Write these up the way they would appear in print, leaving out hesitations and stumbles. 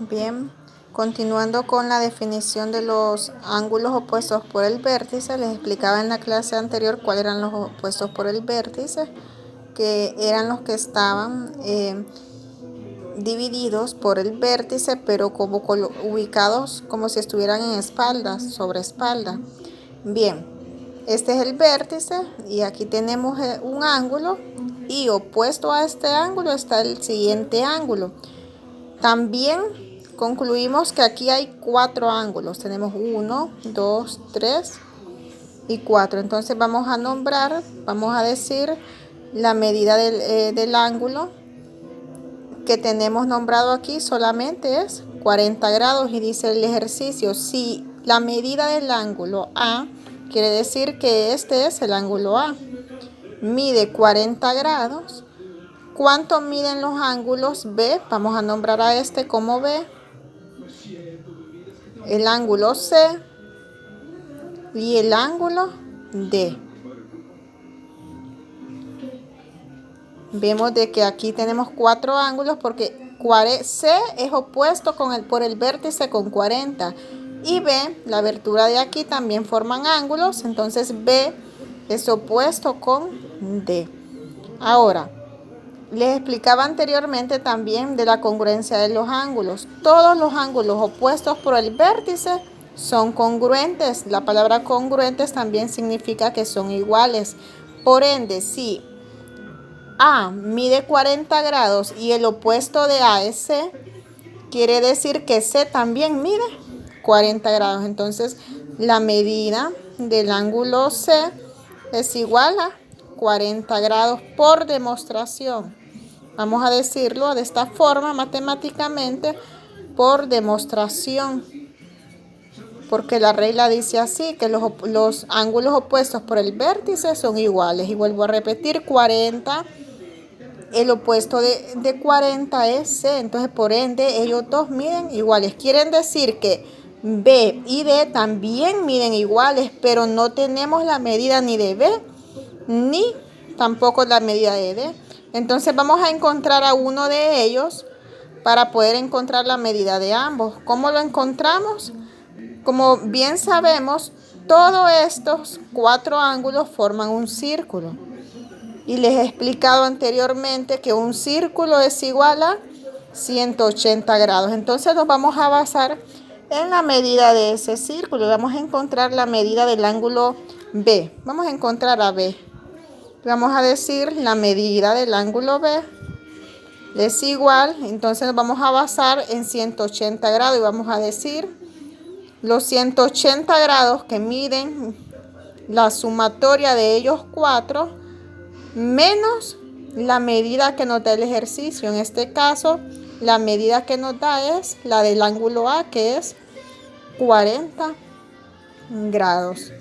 Bien, continuando con la definición de los ángulos opuestos por el vértice, les explicaba en la clase anterior cuáles eran los opuestos por el vértice, que eran los que estaban divididos por el vértice, pero como ubicados como si estuvieran en espaldas, sobre espalda. Bien, este es el vértice y aquí tenemos un ángulo y opuesto a este ángulo está el siguiente ángulo. También concluimos que aquí hay 4 ángulos. Tenemos 1, 2, 3 y 4. Entonces vamos a nombrar, vamos a decir la medida del ángulo que tenemos nombrado aquí solamente es 40 grados y dice el ejercicio, si la medida del ángulo A, quiere decir que este es el ángulo A, mide 40 grados, ¿cuánto miden los ángulos B? Vamos a nombrar a este como B, el ángulo C y el ángulo D. Vemos de que aquí tenemos 4 ángulos porque C es opuesto por el vértice con 40 y B, la abertura de aquí también forman ángulos, entonces B es opuesto con D. Ahora, les explicaba anteriormente también de la congruencia de los ángulos. Todos los ángulos opuestos por el vértice son congruentes. La palabra congruentes también significa que son iguales. Por ende, si A mide 40 grados y el opuesto de A es C, quiere decir que C también mide 40 grados. Entonces, la medida del ángulo C es igual a 40 grados por demostración. Vamos a decirlo de esta forma matemáticamente por demostración. Porque la regla dice así, que los ángulos opuestos por el vértice son iguales. Y vuelvo a repetir, 40, el opuesto de 40 es C. Entonces, por ende, ellos dos miden iguales. Quieren decir que B y D también miden iguales, pero no tenemos la medida ni de B, ni tampoco la medida de D. Entonces vamos a encontrar a uno de ellos para poder encontrar la medida de ambos. ¿Cómo lo encontramos? Como bien sabemos, todos estos 4 ángulos forman un círculo. Y les he explicado anteriormente que un círculo es igual a 180 grados. Entonces nos vamos a basar en la medida de ese círculo. Vamos a encontrar la medida del ángulo B. Vamos a encontrar a B. Vamos a decir la medida del ángulo B es igual, entonces nos vamos a basar en 180 grados y vamos a decir los 180 grados que miden la sumatoria de ellos 4 menos la medida que nos da el ejercicio. En este caso, la medida que nos da es la del ángulo A, que es 40 grados.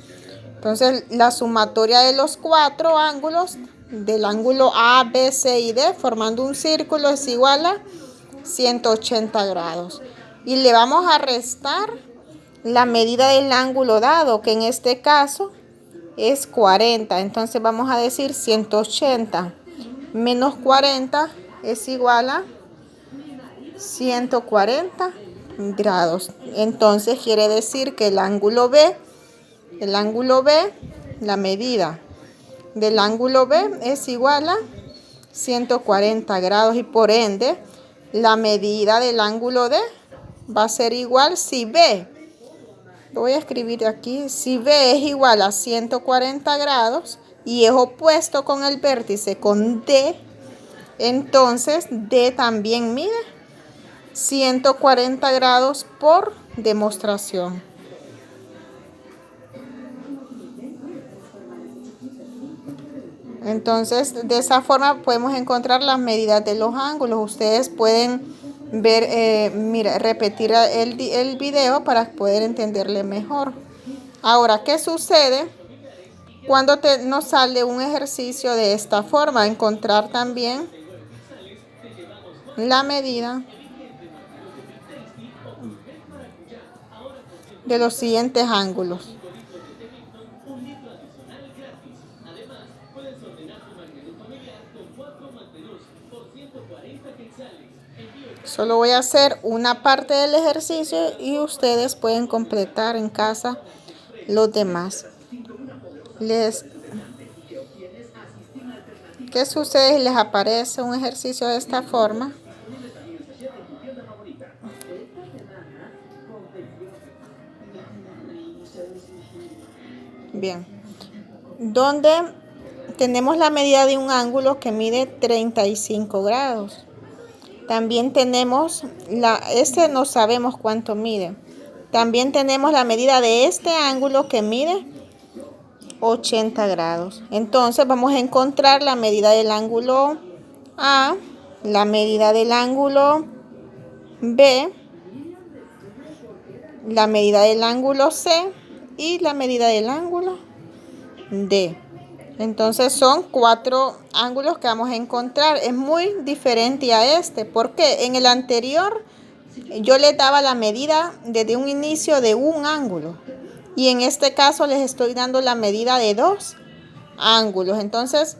Entonces, la sumatoria de los 4 ángulos del ángulo A, B, C y D formando un círculo es igual a 180 grados. Y le vamos a restar la medida del ángulo dado, que en este caso es 40. Entonces vamos a decir 180 menos 40 es igual a 140 grados. Entonces quiere decir que el ángulo B, la medida del ángulo B es igual a 140 grados y por ende la medida del ángulo D va a ser igual si B, lo voy a escribir aquí, si B es igual a 140 grados y es opuesto con el vértice con D, entonces D también mide 140 grados por demostración. Entonces, de esa forma podemos encontrar las medidas de los ángulos. Ustedes pueden ver, repetir el video para poder entenderle mejor. Ahora, ¿qué sucede cuando nos sale un ejercicio de esta forma? Encontrar también la medida de los siguientes ángulos. Solo voy a hacer una parte del ejercicio y ustedes pueden completar en casa los demás. ¿Qué sucede si les aparece un ejercicio de esta forma? Bien. Donde tenemos la medida de un ángulo que mide 35 grados. También tenemos no sabemos cuánto mide. También tenemos la medida de este ángulo que mide 80 grados. Entonces vamos a encontrar la medida del ángulo A, la medida del ángulo B, la medida del ángulo C y la medida del ángulo D. Entonces son 4 ángulos que vamos a encontrar. Es muy diferente a este, porque en el anterior yo les daba la medida desde un inicio de un ángulo. Y en este caso les estoy dando la medida de 2 ángulos. Entonces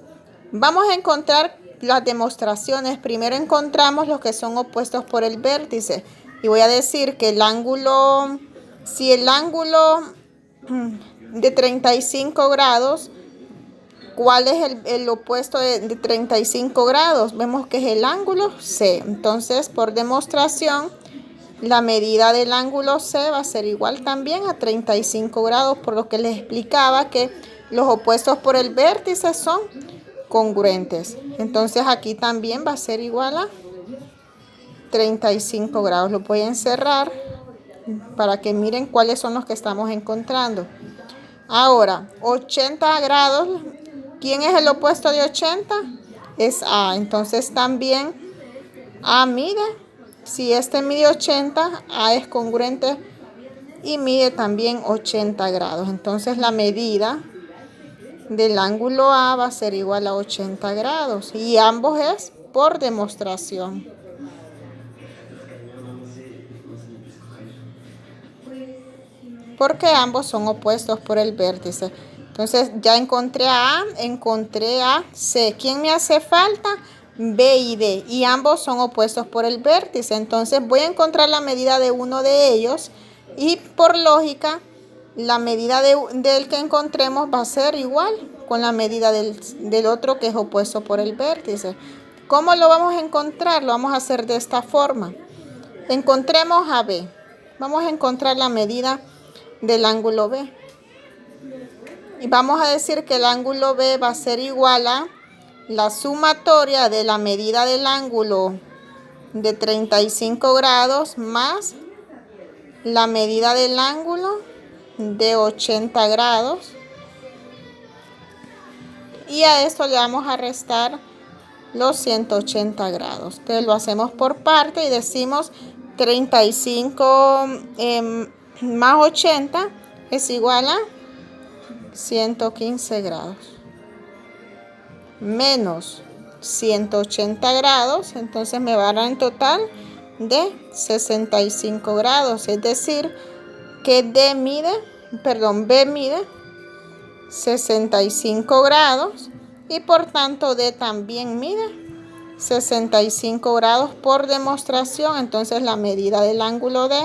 vamos a encontrar las demostraciones. Primero encontramos los que son opuestos por el vértice. Y voy a decir que si el ángulo de 35 grados, ¿cuál es el opuesto de 35 grados? Vemos que es el ángulo C. Entonces, por demostración, la medida del ángulo C va a ser igual también a 35 grados, por lo que les explicaba que los opuestos por el vértice son congruentes. Entonces, aquí también va a ser igual a 35 grados. Lo voy a encerrar para que miren cuáles son los que estamos encontrando. Ahora, 80 grados. ¿Quién es el opuesto de 80? Es A. Entonces también A mide. Si este mide 80, A es congruente y mide también 80 grados. Entonces la medida del ángulo A va a ser igual a 80 grados. Y ambos es por demostración. Porque ambos son opuestos por el vértice. Entonces ya encontré a A, encontré a C. ¿Quién me hace falta? B y D. Y ambos son opuestos por el vértice. Entonces voy a encontrar la medida de uno de ellos. Y por lógica, la medida del que encontremos va a ser igual con la medida del otro que es opuesto por el vértice. ¿Cómo lo vamos a encontrar? Lo vamos a hacer de esta forma. Encontremos a B. Vamos a encontrar la medida del ángulo B. Y vamos a decir que el ángulo B va a ser igual a la sumatoria de la medida del ángulo de 35 grados más la medida del ángulo de 80 grados. Y a esto le vamos a restar los 180 grados. Entonces lo hacemos por parte y decimos 35 más 80 es igual a 115 grados. Menos 180 grados, entonces me va a dar en total de 65 grados. Es decir, que B mide 65 grados y por tanto D también mide 65 grados por demostración. Entonces la medida del ángulo D,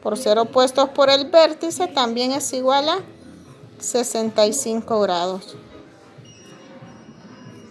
por ser opuestos por el vértice, también es igual a 65 grados.